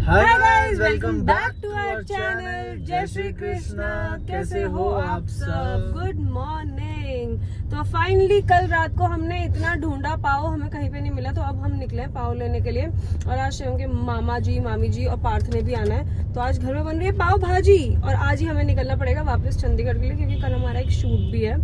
Hi guys, welcome back to our channel. जय श्री कृष्णा। कैसे हो आप सब? Good morning. तो फाइनली कल रात को हमने इतना ढूंढा, पाव हमें कहीं पे नहीं मिला, तो अब हम निकले पाव लेने के लिए। और आज शिवम के मामा जी, मामी जी और पार्थ ने भी आना है, तो आज घर में बन रही है पाव भाजी। और आज ही हमें निकलना पड़ेगा वापस चंडीगढ़ के लिए, क्योंकि कल हमारा एक शूट भी है।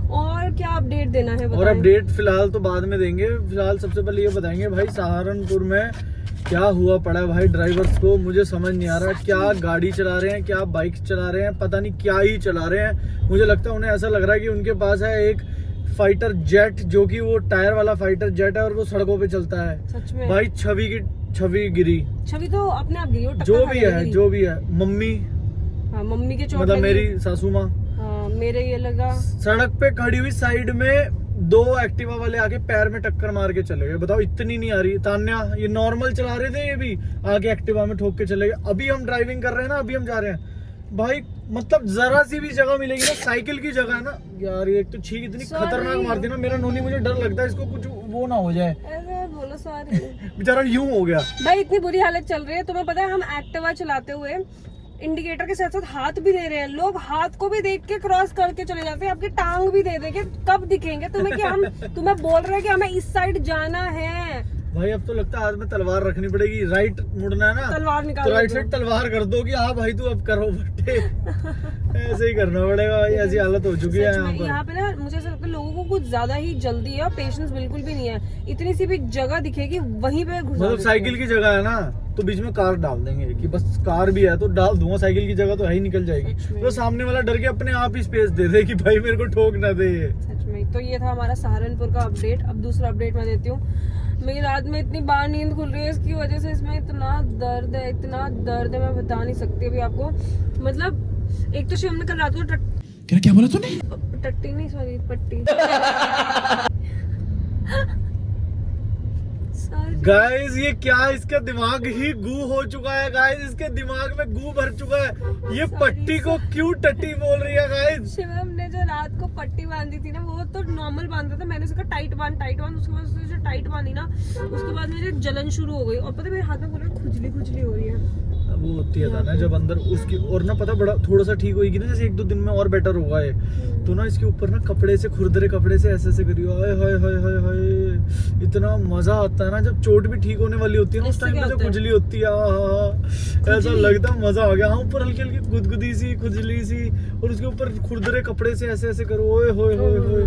और क्या अपडेट देना है बताएं? और अपडेट फिलहाल तो बाद में देंगे। फिलहाल सबसे पहले ये बताएंगे भाई, सहारनपुर में क्या हुआ पड़ा है भाई ड्राइवर्स को। मुझे समझ नहीं आ रहा, क्या गाड़ी चला रहे हैं, क्या बाइक चला रहे हैं, पता नहीं क्या ही चला रहे हैं। मुझे लगता है उन्हें ऐसा लग रहा है कि उनके पास है एक फाइटर जेट, जो कि वो टायर वाला फाइटर जेट है और वो सड़कों पे चलता है। सच में भाई छवि गिरी, छवि तो अपने आप गिरी, जो भी है मम्मी, हाँ मम्मी के चोट मतलब लगी। मेरी सासू माँ, हाँ मेरे ये लगा। सड़क पे खड़ी हुई साइड में दो एक्टिवा वाले आके पैर में टक्कर मार के चले गए। बताओ, इतनी नहीं आ रही। तान्या ये नॉर्मल चला रहे थे, ये भी आके एक्टिवा में ठोक के चले गए। अभी हम ड्राइविंग कर रहे हैं ना, अभी हम जा रहे हैं भाई। मतलब जरा सी भी जगह मिलेगी ना, साइकिल की जगह है ना यार, ये एक तो छींक इतनी खतरनाक मारती है ना, मेरा नोनी, मुझे डर लगता है इसको कुछ वो ना हो जाए। बोलो सॉरी। बेचारा यूं हो गया भाई, इतनी बुरी हालत चल रही है। तुम्हें पता है हम एक्टिवा चलाते हुए इंडिकेटर के साथ साथ हाथ भी दे रहे हैं। लोग हाथ को भी देख के क्रॉस करके चले जाते हैं, आपकी टांग भी दे देंगे। कब दिखेंगे तुम्हें कि हम तुम्हें बोल रहे हैं कि हमें इस साइड जाना है। भाई अब तो लगता है हाथ में तलवार रखनी पड़ेगी। राइट मुड़ना है ना, तलवार निकाल तो राइट साइड तलवार कर दो कि हाँ भाई तू अब करो बट्टे। ऐसे ही करना पड़ेगा भाई, ऐसी हालत हो चुकी है यहाँ पे ना। मुझे ऐसा लगता है लोगों को कुछ ज्यादा ही जल्दी है और पेशेंस बिल्कुल भी नहीं है। इतनी सी भी जगह दिखेगी वहीं पे घुसा, मतलब साइकिल की जगह है ना, तो बीच में कार डाल देंगे कि बस कार भी है तो डाल दूंगा। साइकिल की जगह तो है ही, निकल जाएगी। तो सामने वाला डर के अपने आप ही स्पेस दे दे कि भाई मेरे को ठोक ना दे। सच में। तो ये था हमारा सहारनपुर का अपडेट। अब दूसरा अपडेट मैं देती हूँ। मेरी रात में इतनी बार नींद खुल रही है, इसकी वजह से इसमें इतना दर्द है, मैं बता नहीं सकती अभी आपको। मतलब एक तो शिवम ने कल रात को क्या बोला तूने? टट्टी नहीं, सॉरी पट्टी। गाइस ये क्या, इसका दिमाग ही गू हो चुका है गाइस, इसके दिमाग में गू भर चुका है। ये पट्टी को क्यों टट्टी बोल रही है गाइस? शिवम ने जो रात को पट्टी बांधी थी ना, वो तो नॉर्मल बांधा था। मैंने उसका टाइट बांध। उसके बाद उसने जो टाइट बांधी ना, उसके बाद मेरे जलन शुरू हो गई। और पता है मेरे हाथ में पूरा खुजली हो रही है। वो होती है ना जब अंदर उसकी, और ना पता बड़ा थोड़ा सा ठीक होगी ना, जैसे एक दो दिन में और बेटर होगा ये, तो ना इसके ऊपर ना कपड़े से, खुरदरे कपड़े से ऐसे करियो। हाय हाय हाय हाय हाय, इतना मजा आता है ना जब चोट भी ठीक होने वाली होती है ना, उस टाइम पे जो खुजली होती है, ऐसा लगता है मजा आ गया। हाँ, ऊपर हल्की हल्की गुदगुदी सी, खुजली सी, और उसके ऊपर खुरदरे कपड़े से ऐसे करो। ओए होए होए होए,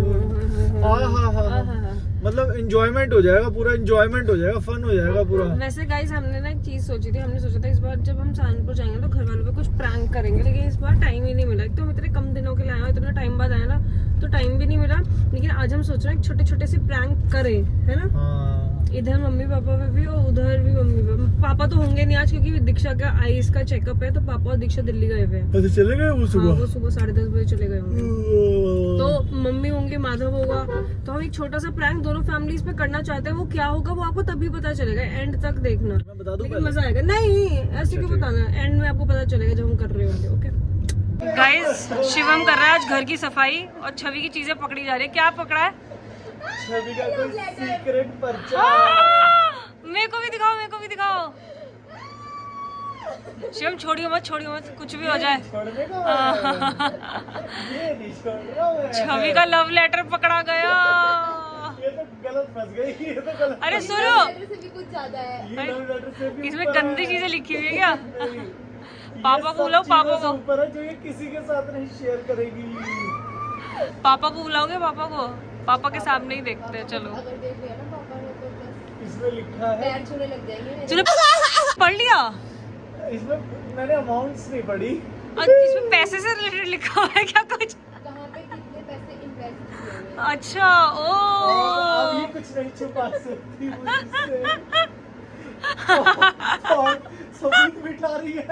हा। मतलब एंजॉयमेंट हो जाएगा, पूरा एंजॉयमेंट हो जाएगा, फन हो जाएगा पूरा। वैसे गाइस हमने ना एक चीज सोची थी। हमने सोचा था इस बार जब हम सहारनपुर जाएंगे तो घर वालों पे कुछ प्रैंक करेंगे, लेकिन इस बार टाइम ही नहीं मिला। एक तो हम इतने कम दिनों के लिए आए, इतना टाइम बाद आया ना, तो टाइम भी नहीं मिला। लेकिन आज हम सोच रहे हैं छोटे छोटे से प्रैंक करें, है ना? हाँ। इधर मम्मी पापा पे भी और उधर भी मम्मी पापा तो होंगे नहीं आज, क्योंकि दीक्षा का आईज का चेकअप है, तो पापा और दीक्षा दिल्ली गए हुए हैं। चले गए वो सुबह? हाँ, वो सुबह 10:30 बजे चले गए होंगे। तो मम्मी होंगे, माधव होगा, तो हम एक छोटा सा प्रैंक दोनों फैमिलीज पे करना चाहते हैं। वो क्या होगा वो आपको तभी पता चलेगा, एंड तक देखना। मैं बता दूं, लेकिन मजा आएगा। नहीं ऐसे क्यों बताना, एंड में आपको पता चलेगा जब हम कर रहे होंगे। ओके गाइस, शिवम कर रहा है आज घर की सफाई और छवि की चीजें पकड़ी जा रही है। क्या पकड़ा है? छवि का कोई सीक्रेट पर्चा। मेरे को भी दिखाओ। शिवम छोड़ियो मत, कुछ भी हो जाए। छवि का लव लेटर पकड़ा गया। ये तो गलत फंस गई, ये तो गलत। अरे सुनो, कुछ ज्यादा है। इसमें गंदी चीजें लिखी हुई है क्या? पापा को बुलाओ, पापा को। ऊपर है जो ये किसी के साथ नहीं शेयर करेगी। पापा को बुलाओगे? पापा को, पापा के सामने ही देखते हैं। चलो, अगर देख लिया ना पापा ने तो बस इसमें लिखा है, पैर छूने लग जाएंगे मेरे। चलो पढ़ लिया। इसमें मैंने अमाउंट्स नहीं पढ़ी। इसमें पैसे से रिलेटेड लिखा हुआ है क्या कुछ? कहाँ पे कितने पैसे इन्वेस्ट किए हुए? अच्छा, अब ये ओ कुछ नहीं छुपा सकती मुझसे। और सबूत बिठा रही है,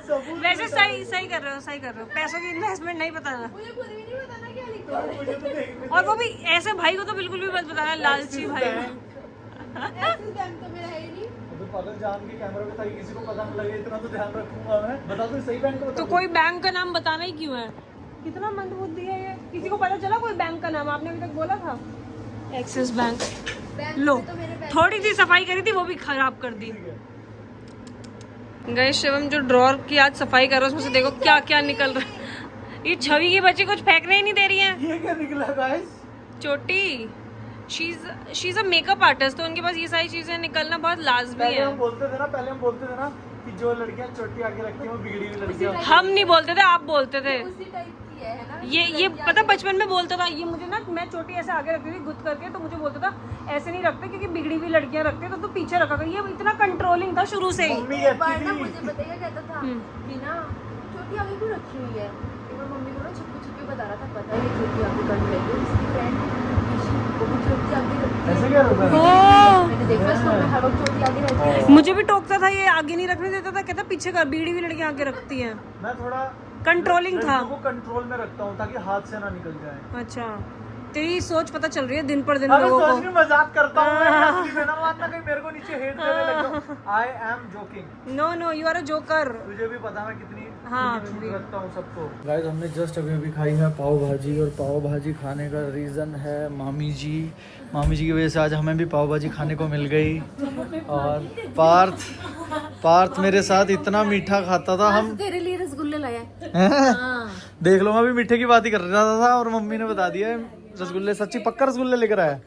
सबूत। वैसे सही कर रहे हो। पैसों की इन्वेस्टमेंट नहीं बताना। मुझे खुद भी नहीं बताना क्या लिखा है। मुझे तो देखने और वो भी ऐसे भाई को तो बिल्कुल भी मत बताना, लालची भाई। एक्सिस बैंक तो मेरा है ही नहीं। तो पागल जान के कैमरा पे ताकि किसी को पता न लगे, इतना तो ध्यान रखूंगा मैं। बता दो सही बैंक को। तो कोई बैंक का नाम बताना ही क्यों है? कितना मंदबुद्धि है ये। किसी को पता चला कोई बैंक का नाम? आपने अभी तक बोला था एक्सिस बैंक। लो, थोड़ी सी सफाई करी थी, वो भी खराब कर दी। गए शिवम जो ड्रॉर की आज सफाई कर रहा है उसमें से देखो क्या क्या निकल रहा है। ये छवि की बच्ची कुछ फेंकने ही नहीं दे रही है। ये क्या निकला गाइस? चोटी she is a makeup artist, तो उनके पास ये सारी चीजें निकलना बहुत लाजमी पहले है। हम बोलते थे ना कि जो लड़कियां चोटी आगे रखती हैं वो बिगड़ी हुई लड़कियां। हम नहीं बोलते थे, आप बोलते थे। उसी टाइप की है ना। ये पता बचपन में बोलता था ये मुझे ना, मैं चोटी ऐसे आगे रखती थी गुद करके, तो मुझे बोलता था ऐसे नहीं रखते क्योंकि बिगड़ी हुई लड़कियां रखते हैं, तो तू पीछे रखा कर। ये इतना कंट्रोलिंग था शुरू से ही। मम्मी एक बार ना कहती मुझे बताइए कहता था कि ना छोटी आगे क्यों रखी हुई है। एक बार मम्मी को ना छुपके बता रहा था, पता है ये छोटी आगे कर लेगी, उसकी फ्रेंड वो भी छोटी आगे रखती है। ऐसे क्या होता है? मैंने देखा स्कूल में हर वक्त छोटी आगे रहती है। मुझे भी टोकता था, ये आगे नहीं रखने देता था, कहता पीछे कर, बिगड़ी हुई लड़कियां आगे रखती हैं। मैं थोड़ा कंट्रोलिंग था। लड़कियों को कंट्रोल में रखता हूँ ताकि हाथ से ना निकल जाए। अच्छा, तेरी सोच पता चल रही है दिन पर दिन अरे लोगों सोच को। में मजाक करता हूँ मैं, असली में ना मानना कहीं मेरे को नीचे हेट देने लग जाओ। I am joking. No you are a joker. तुझे भी पता मैं कितनी हाँ, छूट भी। रखता हूँ सबको। गाइस हमने जस्ट अभी खाई है पाव भाजी, और पाव भाजी खाने का रीज़न है मामी जी की वजह से आज हमें भी पाव भाजी खाने को मिल गई। और पार्थ मेरे साथ इतना मीठा खाता था, हम तेरे लिए रसगुल्ले लाया देख लो मैं भी मीठे की बात ही कर रहा था और मम्मी ने बता दिया रसगुल्ले, सच्ची पक्का रसगुल्ले लेकर आया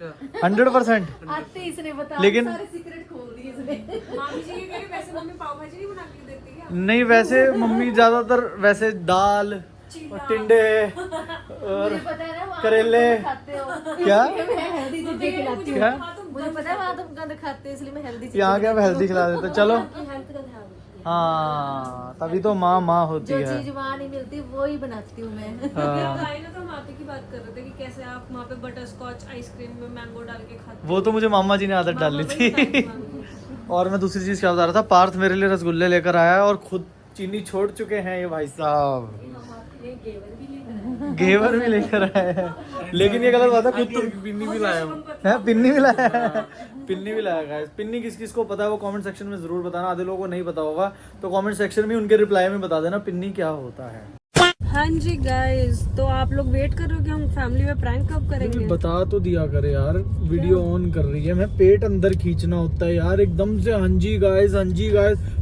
100%। आते इसने बता लेकिन सारे सीक्रेट खोल दिए इसने। मामी जी ये कह रही वैसे मम्मी पाव भाजी नहीं बना के देती है। नहीं वैसे मम्मी ज्यादातर वैसे दाल और टिंडे और पता है ना वहाँ करेले तुम खाते हो। क्या मैं हेल्दी चीजें खिलाती हूँ। क्या मुझे पता है वहाँ तुम गंद खाते हो इसलिए मैं हेल्दी चीजें यहाँ क्या हेल्दी खिला देते चलो। हेल्थ का ध्यान रखती हूँ। हाँ तभी तो माँ होती जो है। चीज वहाँ नहीं मिलती वो ही बनाती हूँ मैं। हाँ। भाई ना तो हम आते की बात कर रहे थे कि कैसे आप वहाँ पे बटर स्कॉच आइसक्रीम में मैंगो डाल के खाते वो तो मुझे मामा जी ने आदत डाल ली थी। और मैं दूसरी चीज क्या बता रहा था, पार्थ मेरे लिए रसगुल्ले लेकर आया है और खुद चीनी छोड़ चुके हैं ये भाई साहब। घेवर भी लेकर आए हैं, लेकिन ये गलत बात है, खुद तो पिन्नी भी लाया है। पिन्नी भी लाया है, पिन्नी भी लाया गाइस। पिन्नी किस किस को पता है वो कमेंट सेक्शन में जरूर बताना, आधे लोगों को नहीं पता होगा तो कमेंट सेक्शन में उनके रिप्लाई में बता देना पिन्नी क्या होता है। हाँ जी गाइस, तो आप लोग वेट कर रहे हो कि हम फैमिली में प्रैंक कब करेंगे? बता तो दिया करे यार, वीडियो ऑन कर रही है, मैं पेट अंदर खींचना होता है यार एकदम से। हाँ जी गाइस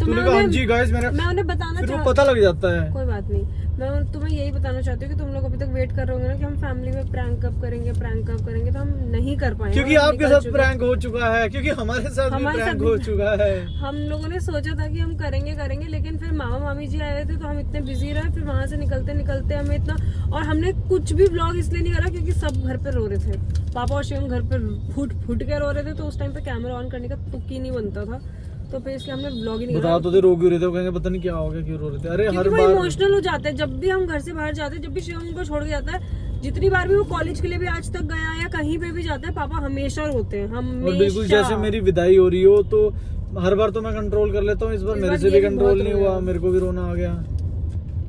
तूने कहा हाँ जी गाइस, मैं उन्हें बताना फिर वो पता लग जाता है। कोई बात नहीं, मैं तुम्हें यही बताना चाहती हूँ कि तुम लोग अभी तक वेट कर रहे होंगे ना कि हम फैमिली में प्रैंक कब करेंगे, तो हम नहीं कर पाएंगे क्योंकि आपके साथ प्रैंक हो चुका है, क्योंकि हमारे साथ भी प्रैंक हो चुका है। हम लोगों ने सोचा था कि हम करेंगे लेकिन फिर मामा मामी जी आए थे तो हम इतने बिजी रहे, फिर वहां से निकलते निकलते हमें इतना, और हमने कुछ भी व्लॉग इसलिए नहीं करा क्योंकि सब घर पे रो रहे थे। पापा और शिवम घर पे फुट के रो रहे थे, तो उस टाइम पे कैमरा ऑन करने का तुक ही नहीं बनता था, तो फिर इसलिए हमने व्लॉग ही नहीं बता तो दे, रो क्यों रहे थे? वो कहेंगे पता नहीं क्या हो गया, क्यों रो रहे थे। अरे हर वो बार इमोशनल हो जाते हैं जब भी हम घर से बाहर जाते हैं, जब भी शिवम को छोड़ के जाता है, जितनी बार भी वो कॉलेज के लिए भी आज तक गया या कहीं पे भी जाता है, पापा हमेशा रोते हैं, और बिल्कुल जैसे मेरी विदाई हो रही हो तो हर बार तो मैं कंट्रोल कर लेता हूँ, इस बार मेरे से भी कंट्रोल नहीं हुआ, मेरे को भी रोना आ गया।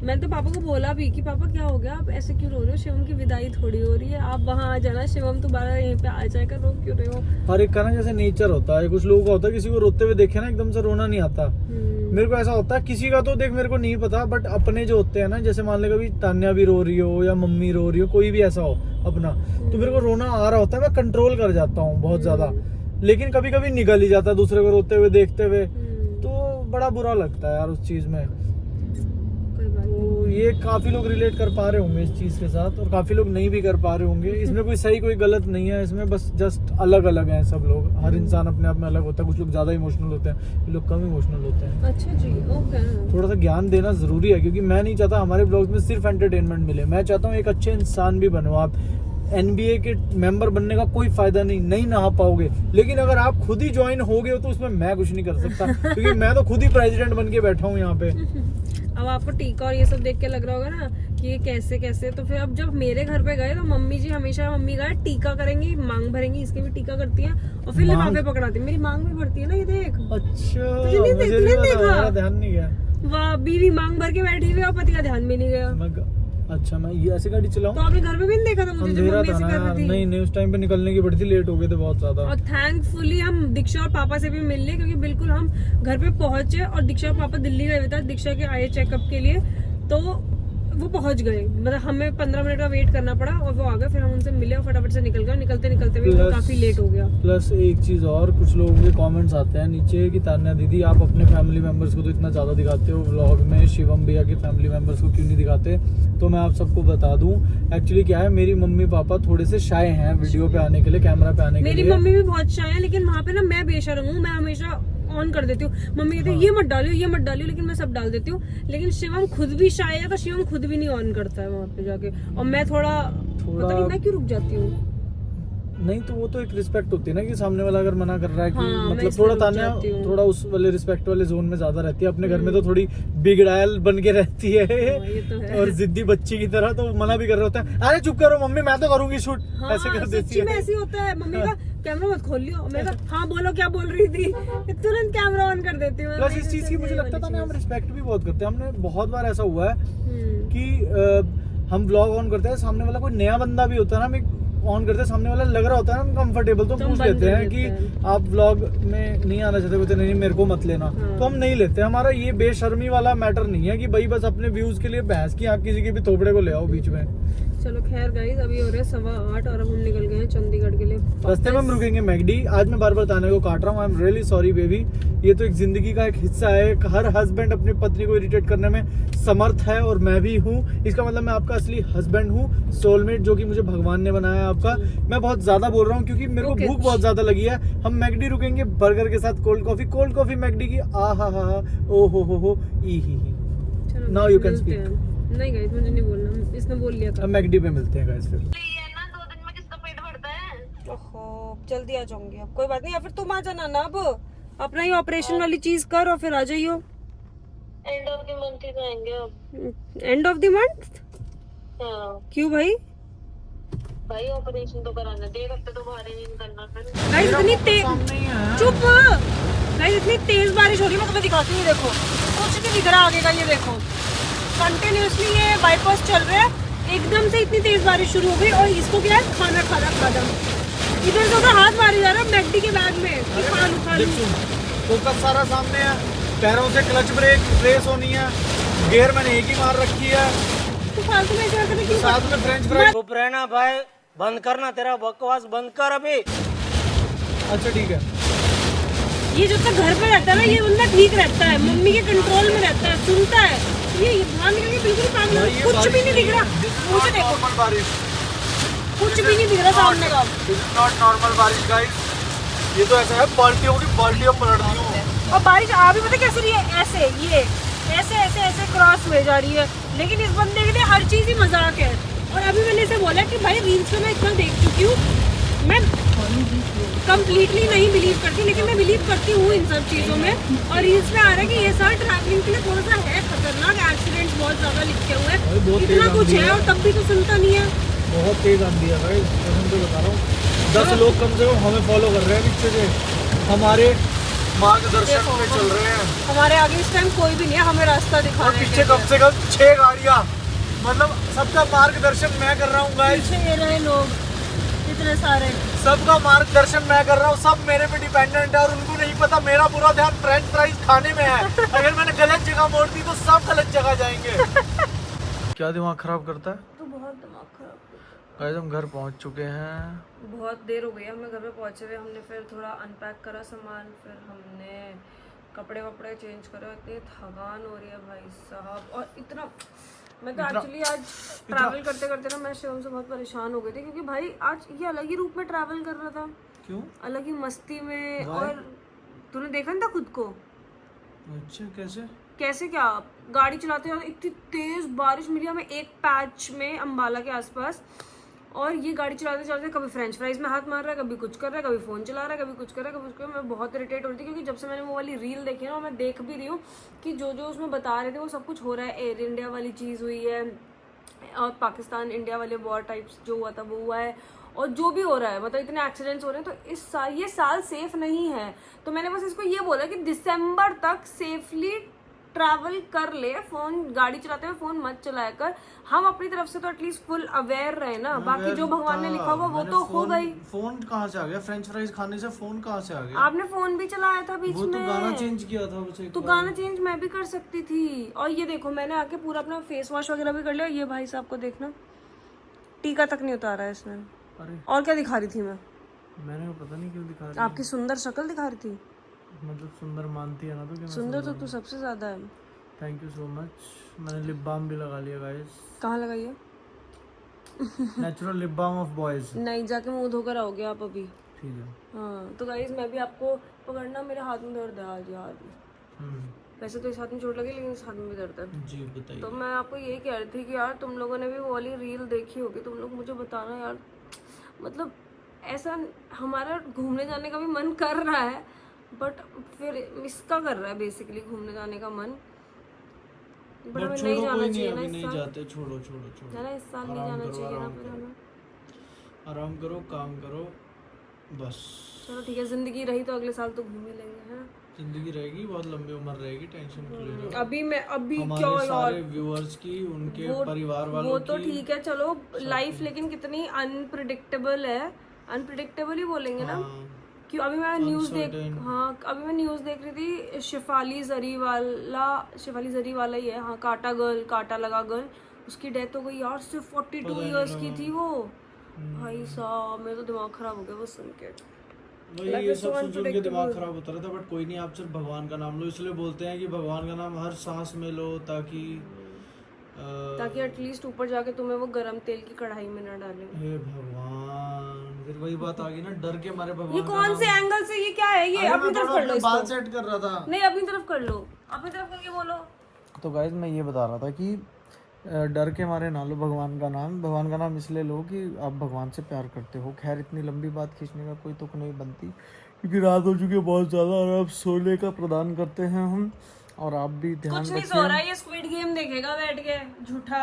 मैंने तो पापा को बोला भी कि पापा क्या हो गया, आप ऐसे क्यों रो रहे हो, शिवम की विदाई थोड़ी हो रही है, आप वहाँ आ जाना, शिवम दोबारा यहीं पे आ जाएगा, रो क्यों रहे हो। हर एक का ना जैसे नेचर होता है, कुछ लोगों का होता है किसी को रोते हुए देखे ना एकदम से रोना नहीं आता। मेरे को ऐसा होता है, किसी का तो देख मेरे को नहीं पता, बट अपने जो होते हैं ना, जैसे मान ले कभी तान्या भी रो रही हो या मम्मी रो रही हो, कोई भी ऐसा हो अपना, तो मेरे को रोना आ रहा होता है, मैं कंट्रोल कर जाता हूँ बहुत ज्यादा, लेकिन कभी कभी निकल ही जाता है दूसरे को रोते हुए देखते हुए, तो बड़ा बुरा लगता है यार उस चीज में। तो ये काफी लोग रिलेट कर पा रहे होंगे इस चीज के साथ, और काफी लोग नहीं भी कर पा रहे होंगे। इसमें कोई सही कोई गलत नहीं है, इसमें बस जस्ट अलग अलग हैं सब लोग, हर इंसान अपने आप में अलग होता है, कुछ लोग ज्यादा इमोशनल होते हैं, कुछ लोग कम इमोशनल होते हैं। अच्छा जी, ओके। थोड़ा सा ज्ञान देना जरूरी है, क्योंकि मैं नहीं चाहता हमारे ब्लॉग्स में सिर्फ एंटरटेनमेंट मिले, मैं चाहता हूँ एक अच्छे इंसान भी बनो। आप NBA के मेंबर बनने का कोई फायदा नहीं नहा पाओगे, लेकिन अगर आप खुद ही ज्वाइन हो गए हो तो उसमें मैं कुछ नहीं कर सकता, क्योंकि मैं तो खुद ही प्रेसिडेंट बन के बैठा हूँ यहाँ पे। अब आपको टीका और ये सब देख के लग रहा होगा ना कि ये कैसे कैसे, तो फिर अब जब मेरे घर पे गए तो मम्मी जी हमेशा मम्मी का टीका करेंगी, मांग भरेंगी, इसके भी टीका करती है और फिर लिफाफे पकड़ाती है। मेरी मांग भी भरती है ना, ये देख। अच्छा, मुझे नहीं देखा, मेरा ध्यान नहीं गया। वाह, बीवी मांग भर के बैठी हुई और पति का ध्यान भी नहीं गया। अच्छा, मैं ये ऐसे गाड़ी चलाऊं? तो आपने घर में भी नहीं देखा था मुझे जब मम्मी ऐसे कर रही थी? नहीं उस टाइम पे निकलने की पड़ी थी, लेट हो गए थे बहुत ज्यादा। और थैंकफुली हम दीक्षा और पापा से भी मिल लिए, क्योंकि बिल्कुल हम घर पे पहुंचे और दीक्षा और पापा दिल्ली गए हुए थे, दीक्षा के आए चेकअप के लिए, तो वो पहुंच गए, मतलब हमें 15 मिनट का वेट करना पड़ा और वो आ गए, फिर हम उनसे मिले और फटाफट से निकल गए। निकलते निकलते भी काफी लेट हो गया। प्लस एक चीज और, कुछ लोगों के कमेंट्स आते हैं नीचे कि तान्या दीदी आप अपने फैमिली मेंबर्स को तो इतना ज्यादा दिखाते हो व्लॉग में, शिवम भैया के फैमिली मेंबर्स को क्यों नहीं दिखाते? तो मैं आप सबको बता दूं, एक्चुअली क्या है, मेरी मम्मी पापा थोड़े से शाय हैं वीडियो पे आने के लिए, कैमरा पे आने के लिए। मेरी मम्मी भी बहुत शाय है, लेकिन वहाँ पे ना मैं बेशर्म हूँ, मैं हमेशा ऑन कर देती हूँ। मम्मी कहती है ये मत डालियो, ये मत डालियो, लेकिन मैं सब डाल देती हूँ। लेकिन शिवम खुद भी शाय है, तो शिवम खुद भी नहीं ऑन करता है वहाँ पे जाके, और मैं थोड़ा पता नहीं मैं क्यों रुक जाती हूँ। नहीं तो वो तो एक रिस्पेक्ट होती है ना, कि सामने वाला अगर मना कर रहा है कि हाँ, मतलब थोड़ा तान्या थोड़ा उस वाले रिस्पेक्ट वाले जोन में ज्यादा रहती है। अपने घर में तो थोड़ी बिगड़ायल बन के रहती है, ये तो है। और जिद्दी बच्ची की तरह, तो मना भी कर रहे होते हैं, अरे चुप करो मम्मी मैं तो करूंगी शूट, ऐसे कर देती है। ऐसे होता है, मम्मी का कैमरा मत खोल लियो, मैं तो हाँ बोलो क्या बोल रही थी, तुरंत कैमरा ऑन कर देती हूँ। प्लस इस चीज की मुझे लगता था ना, हम रिस्पेक्ट भी बहुत करते हैं। हमने बहुत बार ऐसा हुआ है कि हम व्लॉग ऑन करते हैं, सामने वाला कोई नया बंदा भी होता है ना, हम ऑन करते हैं, सामने वाला लग रहा होता है ना कंफर्टेबल, तो पूछ लेते हैं कि आप व्लॉग में नहीं आना चाहते, बोलते नहीं मेरे को मत लेना, तो हम नहीं लेते। हमारा ये बेशर्मी वाला मैटर नहीं है कि भाई बस अपने व्यूज के लिए बहस की, आप किसी के भी थोपड़े को ले आओ बीच में। चलो खैर गाइस, अभी हो रहे 8:15 और अब हम निकल गए हैं चंडीगढ़ के लिए। रास्ते में हम रुकेंगे मैकडी। आज मैं बार बार ताने को काट रहा हूँ, I am really sorry baby. ये तो एक जिंदगी का एक हिस्सा है, हर हस्बैंड अपनी पत्नी को इरिटेट करने में समर्थ है, और मैं भी हूँ। इसका मतलब मैं आपका असली हस्बैंड हूँ, सोलमेट, जो कि मुझे भगवान ने बनाया आपका। मैं बहुत ज्यादा बोल रहा हूँ क्योंकि मेरे को भूख बहुत ज्यादा लगी है। हम मैकडी रुकेंगे बर्गर के साथ, कोल्ड कॉफी मैकडी की, आ हा ओ हो ई ही। Now you can speak. नहीं गाइस मुझे नहीं बोलना, इसने बोल लिया था। अब मैकडी पे मिलते हैं गाइस फिर। ओहो जल्दी आ जाऊंगी अब, कोई बात नहीं, या फिर तुम आ जाना ना, अब अपना ही ऑपरेशन वाली चीज कर और फिर आ जाइयो। एंड ऑफ द मंथ ही जाएंगे अब। End of the month? हाँ क्यों भाई? भाई ऑपरेशन तो कराना, 1 हफ्ते तो बाहर ही नहीं निकलना फिर। गाइस इतनी तेज, चुप गाइस, इतनी तेज बारिश हो रही है, मैं तुम्हें दिखाती हूँ, देखो कुछ नहीं दिख रहा आगे का, ये देखो कंटिन्यूअसली ये वाइपर्स चल रहे हैं, एकदम से इतनी तेज बारिश शुरू हो गई। और इसको क्या है, खाना खाना इधर से उधर हाथ मारे जा रहा है मैकडी के बैग में, खा लूं। फोकस सारा सामने है, पैरों से क्लच ब्रेक रेस होनी है, गियर मैंने एक ही मार रखी है, तो फालतू में ऐसे करके क्यों? साथ में फ्रेंच फ्राइज। चुप रहना भाई, बंद करना, तेरा बकवास बंद कर अभी। अच्छा ठीक है। ये जब तक घर पे रहता है ना, ये बंदा ठीक रहता है, मम्मी के कंट्रोल में रहता है, सुनता है। ये बाहर निकल के बिल्कुल पागल है, कुछ भी नहीं दिख रहा मुझे, देखो नॉर्मल बारिश, कुछ भी नहीं दिख रहा सामने का। नॉट नॉर्मल बारिश गाइस, ये तो ऐसा है बाल्टियों की बाल्टियों पलट रही हूँ। और बारिश आ भी पता कैसे रही है, ऐसे ये ऐसे क्रॉस हुए जा रही है, लेकिन इस बंदे के लिए हर चीज ही मजाक है। और अभी मैंने इसे बोला कि भाई रील्स में मैं इतना देख चुकी हूँ, मैं कंप्लीटली नहीं बिलीव करती, लेकिन मैं बिलीव करती हूँ इन सब चीज़ों में। और रील्स में आ रहा है कि ये साल ट्रैवलिंग के लिए थोड़ा सा है खतरनाक, एक्सीडेंट्स बहुत ज्यादा लिखे हुए हैं, इतना कुछ है, और तब भी तो सुनता नहीं है। बहुत तेज आंधी है भाई, कसम से बता रहा हूँ। 10 लोग कम से कम हमें फॉलो कर रहे हैं पीछे से, हमारे मार्गदर्शन में चल रहे हैं। हमारे आगे इस टाइम कोई भी नहीं है हमें रास्ता दिखा और रहे पीछे कम से कम 6 गाड़ियाँ, मतलब सबका मार्गदर्शन मैं कर रहा हूँ गाइस। पीछे ये रहे लोग इतने सारे, सबका मार्गदर्शन मैं कर रहा हूँ, सब मेरे पे डिपेंडेंट है, और उनको नहीं पता मेरा पूरा ध्यान फ्रेंच फ्राइज खाने में है। अगर मैंने गलत जगह मोड़ दी तो सब गलत जगह जाएंगे। क्या दिमाग खराब करता है? तो बहुत दिमाग खराब। गाइस हम घर पहुंच चुके हैं, बहुत देर हो गई है हमें घर पे पहुंचे हुए। हमने फिर थोड़ा अनपैक करा सामान, फिर हमने कपड़े वपड़े चेंज करा। इतनी थकान हो रही है भाई साहब, और इतना मैं तो एक्चुअली आज ट्रैवल करते करते ना मैं शिवम से बहुत परेशान हो गई थी, क्योंकि भाई आज ये अलग ही रूप में ट्रैवल कर रहा था। क्यों? अलग ही मस्ती में, और तूने देखा नहीं था खुद को? अच्छा कैसे क्या गाड़ी चलाते हुए इतनी तेज बारिश मिली हमें एक पैच में अम्बाला के आसपास, और ये गाड़ी चलाते चलाते कभी फ्रेंच फ्राइज में हाथ मार रहा है, कभी कुछ कर रहा है, कभी फोन चला रहा है, कभी कुछ कर रहा है, कभी कुछ कर रहा है। मैं बहुत इरिटेट हो रही थी, क्योंकि जब से मैंने वो वाली रील देखी ना, मैं देख भी रही हूँ कि जो जो उसमें बता रहे थे वो सब कुछ हो रहा है। एयर इंडिया वाली चीज़ हुई है, और पाकिस्तान इंडिया वाले वॉर टाइप्स जो हुआ था वो हुआ है, और जो भी हो रहा है, मतलब इतने एक्सीडेंट्स हो रहे हैं। तो इस साल ये साल सेफ नहीं है, तो मैंने बस इसको ये बोला कि दिसंबर तक सेफली ट्रैवल कर ले, फोन गाड़ी चलाते हुए फोन मत चलाया कर। हम अपनी तरफ से तो एटलीस्ट फुल अवेयर रहे ना, बाकी जो भगवान ने लिखा हुआ वो तो हो गई। फोन कहाँ से आ गया? फ्रेंच फ्राइज खाने से फोन कहाँ से आ गया? आपने फोन भी चलाया था बीच वो तो में। गाना चेंज किया था बस एक तो बार। गाना चेंज मैं भी कर सकती थी। और ये देखो मैंने आके पूरा अपना फेस वॉश वगैरह भी कर लिया। ये भाई साहब को देखना, टीका तक नहीं उतारा है इसने। अरे और क्या दिखा रही थी मैं? मैंने पता नहीं क्यों दिखा रही आपकी सुंदर शक्ल दिखा रही थी। मतलब सुंदर मानती है ना तो? सुंदर तो तू सबसे ज्यादा है। Thank you so much. मैंने लिप बाम भी लगा लिया गाइस। कहाँ लगाई है? Natural lip balm of boys. नहीं, जाके मुंह धोकर आओगे आप अभी। ठीक है। हाँ तो गाइस मैं भी आपको पकड़ना, मेरे हाथ में दर्द है आज यार। वैसे तो इस हाथ में चोट लगी लेकिन इस हाथ में भी दर्द है। जी बताइए। तो मैं आपको यही कह रही थी कि यार तुम लोगों ने भी वो वाली रील देखी होगी, तुम लोग मुझे बताना यार। मतलब ऐसा हमारा घूमने जाने का भी मन कर रहा है, बट फिर इसका कर रहा है बेसिकली घूमने जाने का मन। बट हमें नहीं जाना चाहिए ना इस साल। जाते छोड़ो छोड़ो छोड़ो। है ना, इस साल नहीं जाना चाहिए ना फिर हमें। आराम करो, काम करो बस। चलो ठीक है, जिंदगी रही तो अगले साल तो घूम ही लेंगे। है जिंदगी रहेगी, बहुत लंबी उम्र रहेगी, टेंशन क्यों ले रहे हो? अभी हमारे क्या यार, सारे व्यूअर्स की, उनके परिवार वालों वो तो की। ठीक है चलो, लाइफ लेकिन कितनी अनप्रिडिक्टेबल है। अनप्रिडिक्टेबल ही बोलेंगे ना, हाँ, क्यों? अभी मैं न्यूज़ Uncertain. अभी मैं न्यूज़ देख रही थी। शिफाली जरीवाला ही है, हाँ, काटा लगा गर्ल, उसकी डेथ हो गई यार। सिर्फ 42 इयर्स की थी वो। भाई साहब मेरा तो दिमाग खराब हो गया वो सुन के। वही ये सब सोच के दिमाग खराब होता रहता। बट कोई नहीं, आप सिर्फ भगवान का नाम लो। इसलिए बोलते हैं कि भगवान का नाम हर सांस में लो, ताकि एटलीस्ट ऊपर जाके तुम्हें वो गरम तेल की कढ़ाई में ना डाले। हे भगवान, फिर वही बात आ गई ना, डर के मारे भगवान। ये कौन से एंगल से, ये क्या है? ये अपनी तरफ कर लो इसको। बाल सेट कर रहा था। नहीं, अपनी तरफ कर लो, अपनी तरफ करके बोलो। तो गाइस मैं ये बता रहा था कि डर के मारे ना लो भगवान का नाम। भगवान का नाम इसलिए लो कि आप भगवान से प्यार करते हो। खैर इतनी लंबी बात खींचने का कोई तुक नहीं बनती, क्योंकि रात हो चुकी है बहुत ज़्यादा और अब सोने का प्रदान करते हैं हम। और आप भी ध्यान कुछ नहीं सो रहा है, ये स्क्विड गेम देखेगा बैठ के झूठा।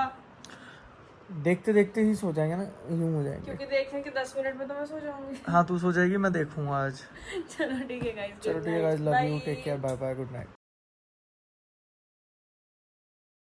देखते देखते ही सो जाएंगे ना, यूं हो जाएंगे। क्योंकि देखने के 10 मिनट में तो मैं सो जाऊंगी। हाँ तू सो जाएगी, मैं देखूंगा आज। चलो ठीक है गाइस, चलो ठीक है guys, love you, take care, bye bye, good night.